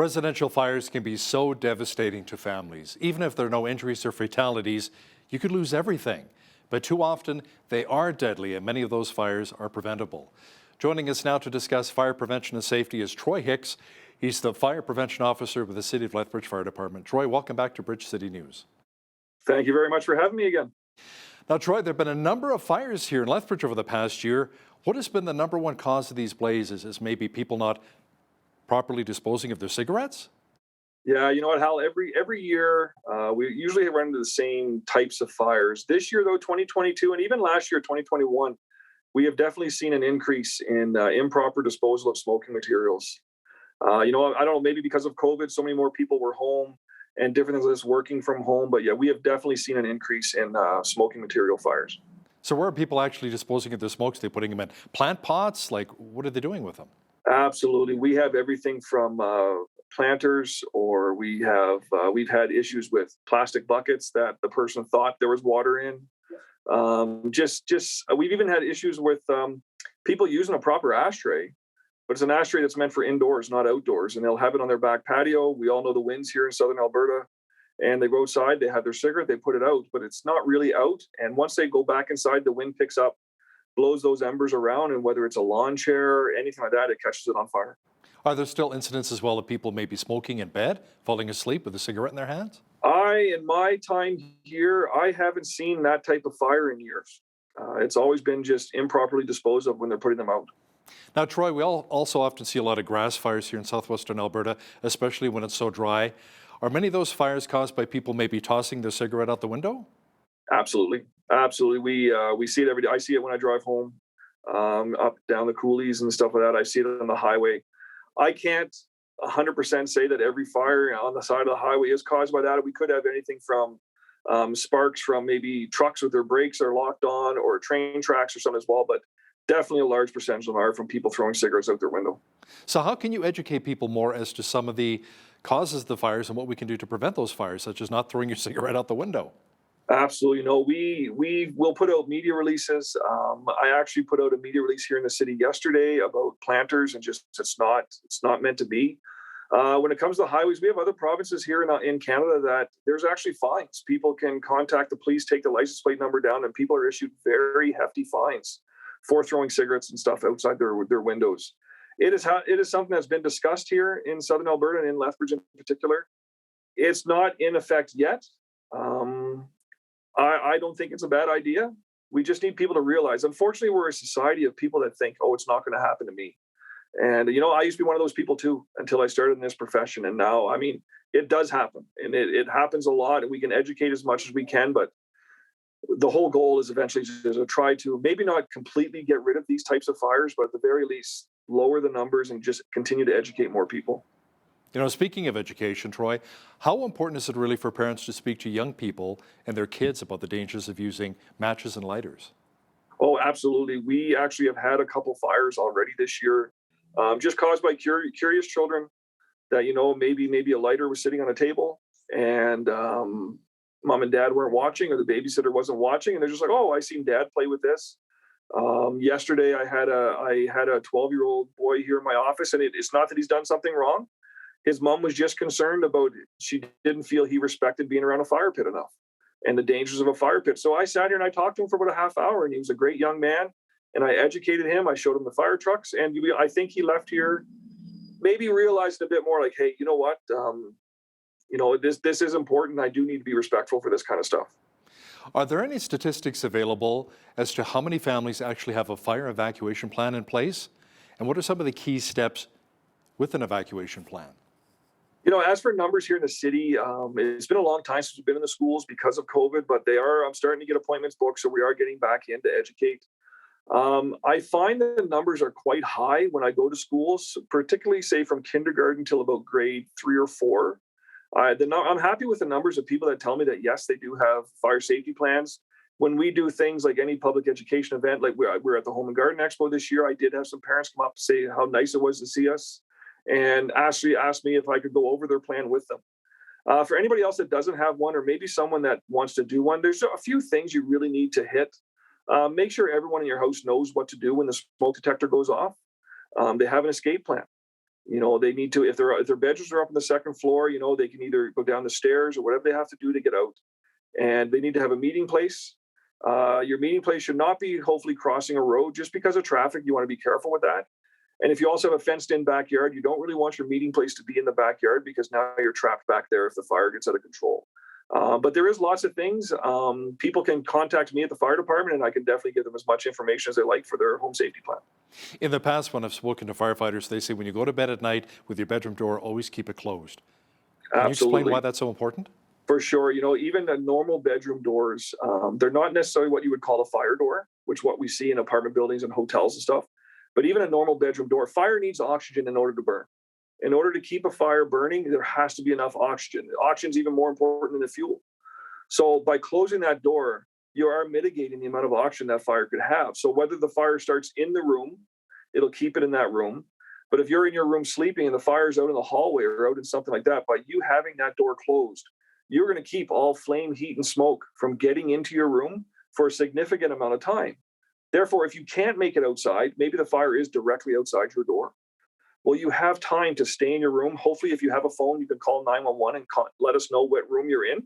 Residential fires can be so devastating to families. Even if there are no injuries or fatalities, you could lose everything. But too often, they are deadly, and many of those fires are preventable. Joining us now to discuss fire prevention and safety is Troy Hicks. He's the Fire Prevention Officer with the City of Lethbridge Fire Department. Troy, welcome back to Bridge City News. Thank you very much for having me again. Now, Troy, there have been a number of fires here in Lethbridge over the past year. What has been the number one cause of these blazes? Is maybe people not properly disposing of their cigarettes? Yeah, you know what, Hal? Every year we usually run into the same types of fires. This year, though, 2022, and even last year, 2021, we have definitely seen an increase in improper disposal of smoking materials. I don't know, maybe because of COVID, so many more people were home and different things like this, working from home. But yeah, we have definitely seen an increase in smoking material fires. So where are people actually disposing of their smokes? They're putting them in plant pots? Like, what are they doing with them? Absolutely. We have everything from planters, or we've had issues with plastic buckets that the person thought there was water in. We've even had issues with people using a proper ashtray, but it's an ashtray that's meant for indoors, not outdoors, and they'll have it on their back patio. We all know the winds here in southern Alberta, and they go outside, they have their cigarette, they put it out, but it's not really out. And once they go back inside, the wind picks up, blows those embers around, and whether it's a lawn chair or anything like that, it catches it on fire. Are there still incidents as well of people maybe smoking in bed, falling asleep with a cigarette in their hands? In my time here, I haven't seen that type of fire in years. It's always been just improperly disposed of when they're putting them out. Now, Troy, we also often see a lot of grass fires here in southwestern Alberta, especially when it's so dry. Are many of those fires caused by people maybe tossing their cigarette out the window? Absolutely, absolutely. We see it every day. I see it when I drive home, up down the coulees and stuff like that. I see it on the highway. I can't 100% say that every fire on the side of the highway is caused by that. We could have anything from sparks from maybe trucks with their brakes are locked on, or train tracks or something as well. But definitely a large percentage of them are from people throwing cigarettes out their window. So how can you educate people more as to some of the causes of the fires and what we can do to prevent those fires, such as not throwing your cigarette out the window? Absolutely. No, we will put out media releases. I actually put out a media release here in the city yesterday about planters, and just it's not meant to be. When it comes to highways, we have other provinces here in Canada that there's actually fines. People can contact the police, take the license plate number down, and people are issued very hefty fines for throwing cigarettes and stuff outside their windows. It is something that's been discussed here in southern Alberta and in Lethbridge in particular. It's not in effect yet. I don't think it's a bad idea. We just need people to realize, unfortunately, we're a society of people that think, oh, it's not going to happen to me. And, I used to be one of those people too, until I started in this profession. And now, I mean, it does happen, and it happens a lot, and we can educate as much as we can. But the whole goal is eventually to try to maybe not completely get rid of these types of fires, but at the very least, lower the numbers and just continue to educate more people. Speaking of education, Troy, how important is it really for parents to speak to young people and their kids about the dangers of using matches and lighters? Oh, absolutely. We actually have had a couple fires already this year, just caused by curious children that, maybe a lighter was sitting on a table, and mom and dad weren't watching, or the babysitter wasn't watching, and they're just like, oh, I seen dad play with this. Yesterday, I had a 12-year-old boy here in my office, and it's not that he's done something wrong. His mom was just concerned about, she didn't feel he respected being around a fire pit enough and the dangers of a fire pit. So I sat here and I talked to him for about a half hour, and he was a great young man. And I educated him. I showed him the fire trucks, and I think he left here maybe realized a bit more like, hey, you know what? This is important. I do need to be respectful for this kind of stuff. Are there any statistics available as to how many families actually have a fire evacuation plan in place? And what are some of the key steps with an evacuation plan? As for numbers here in the city, it's been a long time since we've been in the schools because of COVID, but I'm starting to get appointments booked, so we are getting back in to educate. I find that the numbers are quite high when I go to schools, particularly say from kindergarten till about grade 3 or 4. I'm happy with the numbers of people that tell me that, yes, they do have fire safety plans. When we do things like any public education event, like we're at the Home and Garden Expo this year, I did have some parents come up to say how nice it was to see us, and actually asked me if I could go over their plan with them. For anybody else that doesn't have one, or maybe someone that wants to do one, there's a few things you really need to hit. Make sure everyone in your house knows what to do when the smoke detector goes off. They have an escape plan. They need to, if their bedrooms are up on the second floor, they can either go down the stairs or whatever they have to do to get out. And they need to have a meeting place. Your meeting place should not be hopefully crossing a road just because of traffic. You want to be careful with that. And if you also have a fenced-in backyard, you don't really want your meeting place to be in the backyard because now you're trapped back there if the fire gets out of control. But there is lots of things. People can contact me at the fire department, and I can definitely give them as much information as they like for their home safety plan. In the past, when I've spoken to firefighters, they say when you go to bed at night with your bedroom door, always keep it closed. Can you explain why that's so important? For sure. Even the normal bedroom doors, they're not necessarily what you would call a fire door, which what we see in apartment buildings and hotels and stuff. But even a normal bedroom door, fire needs oxygen in order to burn. In order to keep a fire burning, there has to be enough oxygen. Oxygen is even more important than the fuel. So by closing that door, you are mitigating the amount of oxygen that fire could have. So whether the fire starts in the room, it'll keep it in that room. But if you're in your room sleeping and the fire's out in the hallway or out in something like that, by you having that door closed, you're going to keep all flame, heat, and smoke from getting into your room for a significant amount of time. Therefore, if you can't make it outside, maybe the fire is directly outside your door. Well, you have time to stay in your room. Hopefully, if you have a phone, you can call 911 and let us know what room you're in.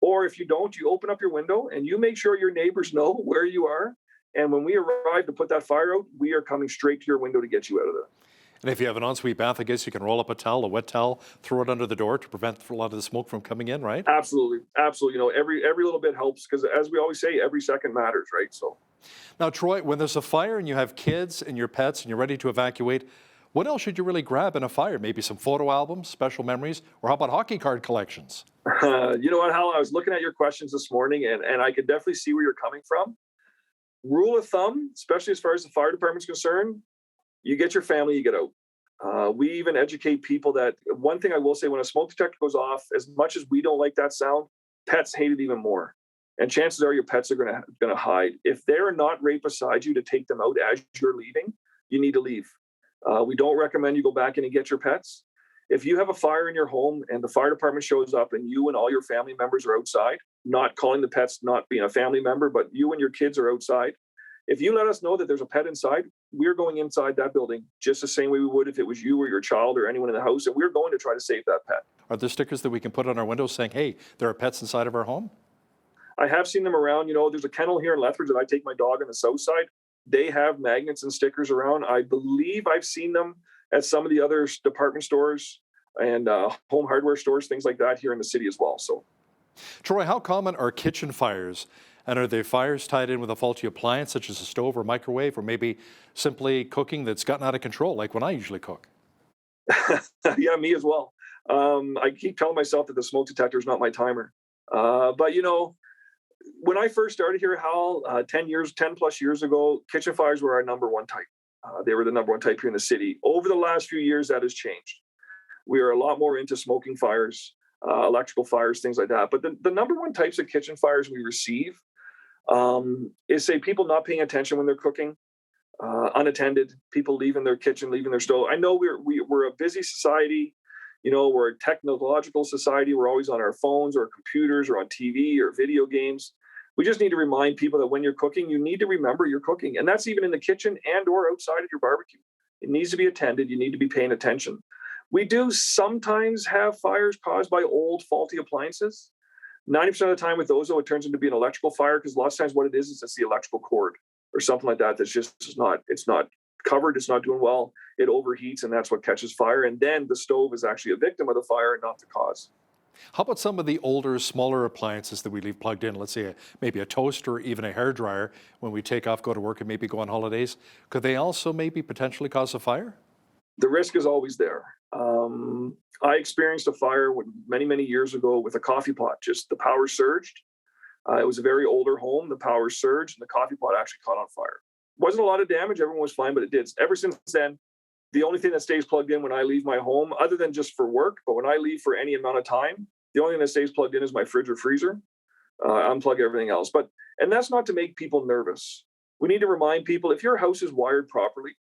Or if you don't, you open up your window and you make sure your neighbors know where you are. And when we arrive to put that fire out, we are coming straight to your window to get you out of there. And if you have an ensuite bath, I guess you can roll up a towel, a wet towel, throw it under the door to prevent a lot of the smoke from coming in, right? Absolutely. Absolutely. Every little bit helps because, as we always say, every second matters, right? So now, Troy, when there's a fire and you have kids and your pets and you're ready to evacuate, what else should you really grab in a fire? Maybe some photo albums, special memories, or how about hockey card collections? You know what, Hal? I was looking at your questions this morning, and I could definitely see where you're coming from. Rule of thumb, especially as far as the fire department's concerned, you get your family, you get out. We even educate people that one thing I will say, when a smoke detector goes off, as much as we don't like that sound, pets hate it even more. And chances are your pets are going to hide. If they're not right beside you to take them out as you're leaving, you need to leave. We don't recommend you go back in and get your pets. If you have a fire in your home and the fire department shows up and you and all your family members are outside, not calling the pets not being a family member, but you and your kids are outside, if you let us know that there's a pet inside, we're going inside that building just the same way we would if it was you or your child or anyone in the house, and we're going to try to save that pet. Are there stickers that we can put on our windows saying, hey, there are pets inside of our home? I have seen them around. There's a kennel here in Lethbridge that I take my dog on the south side. They have magnets and stickers around. I believe I've seen them at some of the other department stores and home hardware stores, things like that here in the city as well. So, Troy, how common are kitchen fires? And are they fires tied in with a faulty appliance such as a stove or microwave, or maybe simply cooking that's gotten out of control, like when I usually cook? Yeah, me as well. I keep telling myself that the smoke detector is not my timer. But when I first started here, Hal, 10 plus years ago, kitchen fires were our number one type. They were the number one type here in the city. Over the last few years, that has changed. We are a lot more into smoking fires, electrical fires, things like that. But the number one types of kitchen fires we receive is, say, people not paying attention when they're cooking, unattended, people leaving their kitchen, leaving their stove. I know we're a busy society. We're a technological society. We're always on our phones or computers or on TV or video games. We just need to remind people that when you're cooking, you need to remember you're cooking. And that's even in the kitchen and or outside of your barbecue. It needs to be attended. You need to be paying attention. We do sometimes have fires caused by old faulty appliances. 90% of the time with those, though, it turns into be an electrical fire because lots of times what it is it's the electrical cord or something like that that's just it's not covered, it's not doing well, it overheats, and that's what catches fire. And then the stove is actually a victim of the fire and not the cause. How about some of the older, smaller appliances that we leave plugged in? Let's say maybe a toaster or even a hairdryer when we take off, go to work, and maybe go on holidays. Could they also maybe potentially cause a fire? The risk is always there. I experienced a fire many, many years ago with a coffee pot. Just the power surged. It was a very older home. The power surged, and the coffee pot actually caught on fire. Wasn't a lot of damage. Everyone was fine, but it did. Ever since then, the only thing that stays plugged in when I leave my home, other than just for work, but when I leave for any amount of time, the only thing that stays plugged in is my fridge or freezer. Unplug everything else. And that's not to make people nervous. We need to remind people, if your house is wired properly,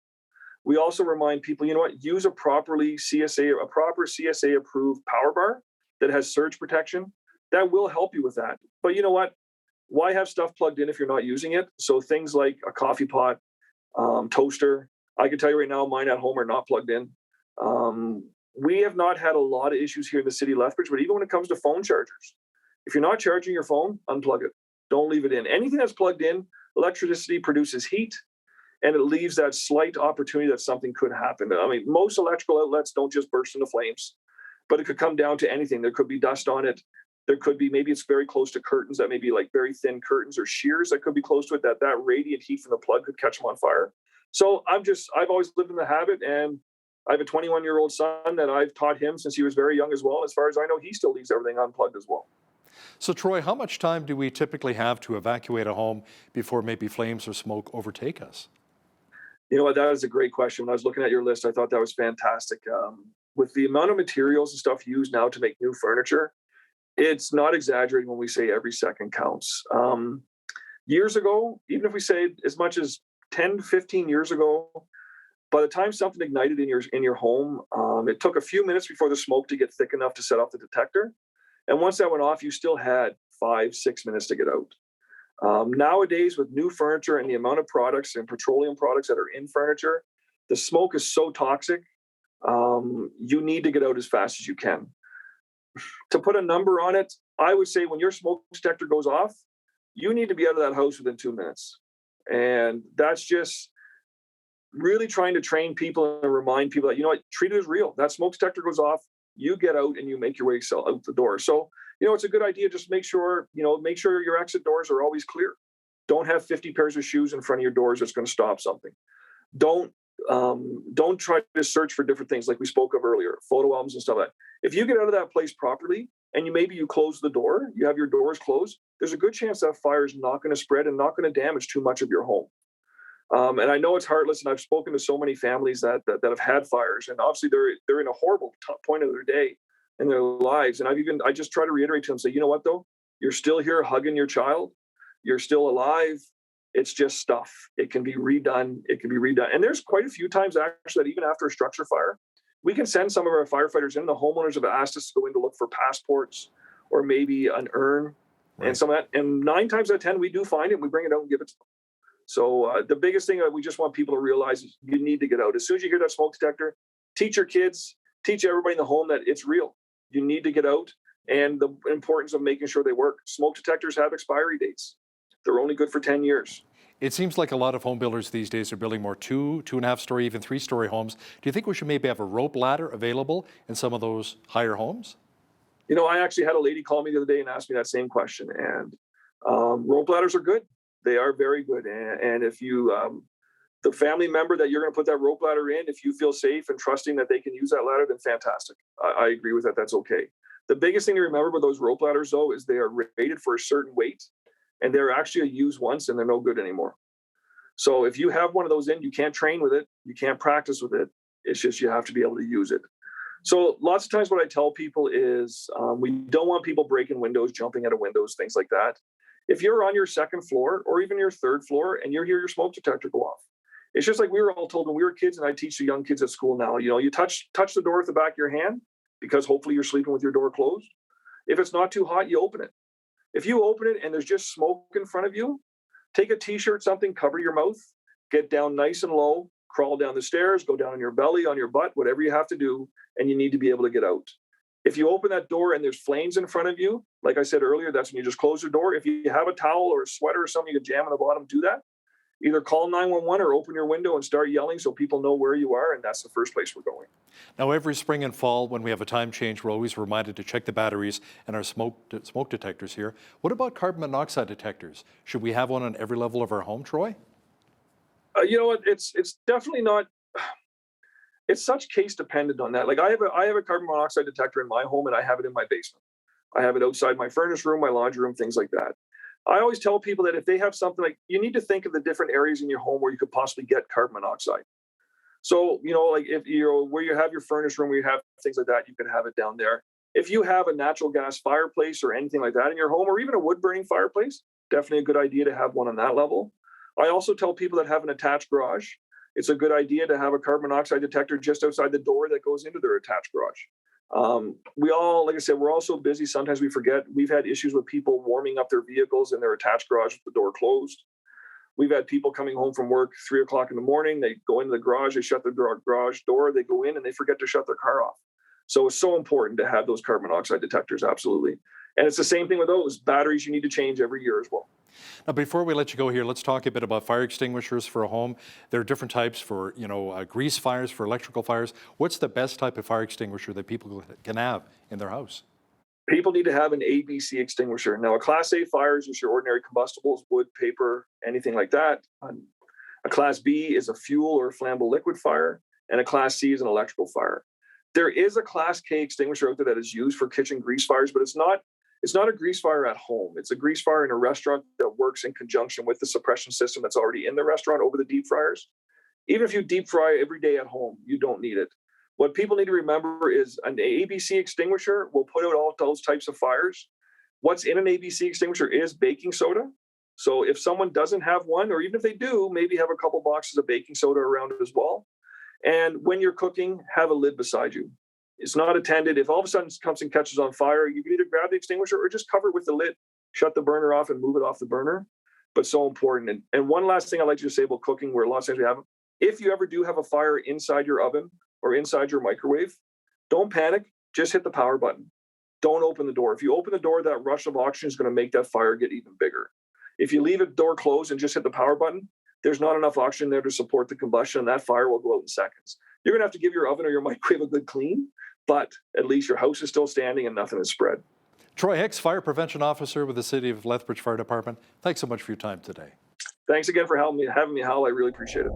we also remind people, use a proper CSA approved power bar that has surge protection. That will help you with that. But you know what? Why have stuff plugged in if you're not using it? So things like a coffee pot, toaster, I can tell you right now, mine at home are not plugged in. We have not had a lot of issues here in the city of Lethbridge, but even when it comes to phone chargers, if you're not charging your phone, unplug it. Don't leave it in. Anything that's plugged in, electricity produces heat, and it leaves that slight opportunity that something could happen. I mean, most electrical outlets don't just burst into flames, but it could come down to anything. There could be dust on it. There could be, maybe it's very close to curtains that may be like very thin curtains or shears that could be close to it, that radiant heat from the plug could catch them on fire. So I've always lived in the habit, and I have a 21-year-old son that I've taught him since he was very young as well. As far as I know, he still leaves everything unplugged as well. So, Troy, how much time do we typically have to evacuate a home before maybe flames or smoke overtake us? You know what? That is a great question. When I was looking at your list, I thought that was fantastic. With the amount of materials and stuff used now to make new furniture, it's not exaggerating when we say every second counts. Years ago, even if we say as much as 10 to 15 years ago, by the time something ignited in your home, it took a few minutes before the smoke to get thick enough to set off the detector. And once that went off, you still had 5-6 minutes to get out. Nowadays, with new furniture and the amount of products and petroleum products that are in furniture, the smoke is so toxic, you need to get out as fast as you can. To put a number on it, I would say when your smoke detector goes off, you need to be out of that house within 2 minutes. And that's just really trying to train people and remind people that, you know what, treat it as real. That smoke detector goes off, you get out and you make your way out the door. So, it's a good idea. Just make sure your exit doors are always clear. Don't have 50 pairs of shoes in front of your doors that's going to stop something. Don't try to search for different things like we spoke of earlier, photo albums and stuff like that. If you get out of that place properly and you close the door, you have your doors closed, there's a good chance that fire is not going to spread and not going to damage too much of your home. And I know it's heartless, and I've spoken to so many families that have had fires, and obviously they're in a horrible point of their day in their lives. And I just try to reiterate to them, say, you know what though, you're still here hugging your child, you're still alive. It's just stuff. It can be redone. And there's quite a few times actually that even after a structure fire, we can send some of our firefighters in. The homeowners have asked us to go in to look for passports or maybe an urn, right, and some of that. And 9 times out of 10, we do find it. We bring it out and give it to them. So the biggest thing that we just want people to realize is you need to get out. As soon as you hear that smoke detector, teach your kids, teach everybody in the home that it's real. You need to get out, and the importance of making sure they work. Smoke detectors have expiry dates. They're only good for 10 years. It seems like a lot of home builders these days are building more 2.5 story, even 3-story homes. Do you think we should maybe have a rope ladder available in some of those higher homes? I actually had a lady call me the other day and ask me that same question. And rope ladders are good. They are very good. And if you, the family member that you're going to put that rope ladder in, if you feel safe and trusting that they can use that ladder, then fantastic. I agree with that. That's okay. The biggest thing to remember with those rope ladders, though, is they are rated for a certain weight, and they're actually used once and they're no good anymore. So if you have one of those in, you can't train with it, you can't practice with it. It's just you have to be able to use it. So lots of times what I tell people is we don't want people breaking windows, jumping out of windows, things like that. If you're on your second floor or even your third floor and you hear your smoke detector go off, it's just like we were all told when we were kids, and I teach the young kids at school now, you touch the door with the back of your hand because hopefully you're sleeping with your door closed. If it's not too hot, you open it. If you open it and there's just smoke in front of you, take a t-shirt, something, cover your mouth, get down nice and low, crawl down the stairs, go down on your belly, on your butt, whatever you have to do, and you need to be able to get out. If you open that door and there's flames in front of you, like I said earlier, that's when you just close the door. If you have a towel or a sweater or something you can jam on the bottom, do that. Either call 911 or open your window and start yelling so people know where you are, and that's the first place we're going. Now, every spring and fall, when we have a time change, we're always reminded to check the batteries and our smoke detectors here. What about carbon monoxide detectors? Should we have one on every level of our home, Troy? You know what? It's definitely not. It's such case dependent on that. Like I have a carbon monoxide detector in my home, and I have it in my basement. I have it outside my furnace room, my laundry room, things like that. I always tell people that if they have something, like, you need to think of the different areas in your home where you could possibly get carbon monoxide. So, like if you're where you have your furnace room, where you have things like that, you can have it down there. If you have a natural gas fireplace or anything like that in your home, or even a wood burning fireplace, definitely a good idea to have one on that level. I also tell people that have an attached garage, it's a good idea to have a carbon monoxide detector just outside the door that goes into their attached garage. We all, like I said, we're all so busy. Sometimes we forget. We've had issues with people warming up their vehicles in their attached garage with the door closed. We've had people coming home from work 3 o'clock in the morning. They go into the garage, they shut the garage door, they go in and they forget to shut their car off. So it's so important to have those carbon monoxide detectors, absolutely. And it's the same thing with those batteries you need to change every year as well. Now, before we let you go here, let's talk a bit about fire extinguishers for a home. There are different types for, grease fires, for electrical fires. What's the best type of fire extinguisher that people can have in their house? People need to have an ABC extinguisher. Now, a Class A fire is just your ordinary combustibles, wood, paper, anything like that. A Class B is a fuel or flammable liquid fire, and a Class C is an electrical fire. There is a Class K extinguisher out there that is used for kitchen grease fires, but it's not a grease fire at home. It's a grease fire in a restaurant that works in conjunction with the suppression system that's already in the restaurant over the deep fryers. Even if you deep fry every day at home, you don't need it. What people need to remember is an ABC extinguisher will put out all those types of fires. What's in an ABC extinguisher is baking soda. So if someone doesn't have one, or even if they do, maybe have a couple boxes of baking soda around as well. And when you're cooking, have a lid beside you. It's not attended. If all of a sudden it comes and catches on fire, you can either grab the extinguisher or just cover it with the lid, shut the burner off and move it off the burner. But so important. And one last thing I'd like you to say about cooking, where a lot of times we have, if you ever do have a fire inside your oven or inside your microwave, don't panic. Just hit the power button. Don't open the door. If you open the door, that rush of oxygen is going to make that fire get even bigger. If you leave the door closed and just hit the power button, there's not enough oxygen there to support the combustion, and that fire will go out in seconds. You're going to have to give your oven or your microwave a good clean, but at least your house is still standing and nothing is spread. Troy Hicks, Fire Prevention Officer with the City of Lethbridge Fire Department. Thanks so much for your time today. Thanks again for having me, Hal. I really appreciate it.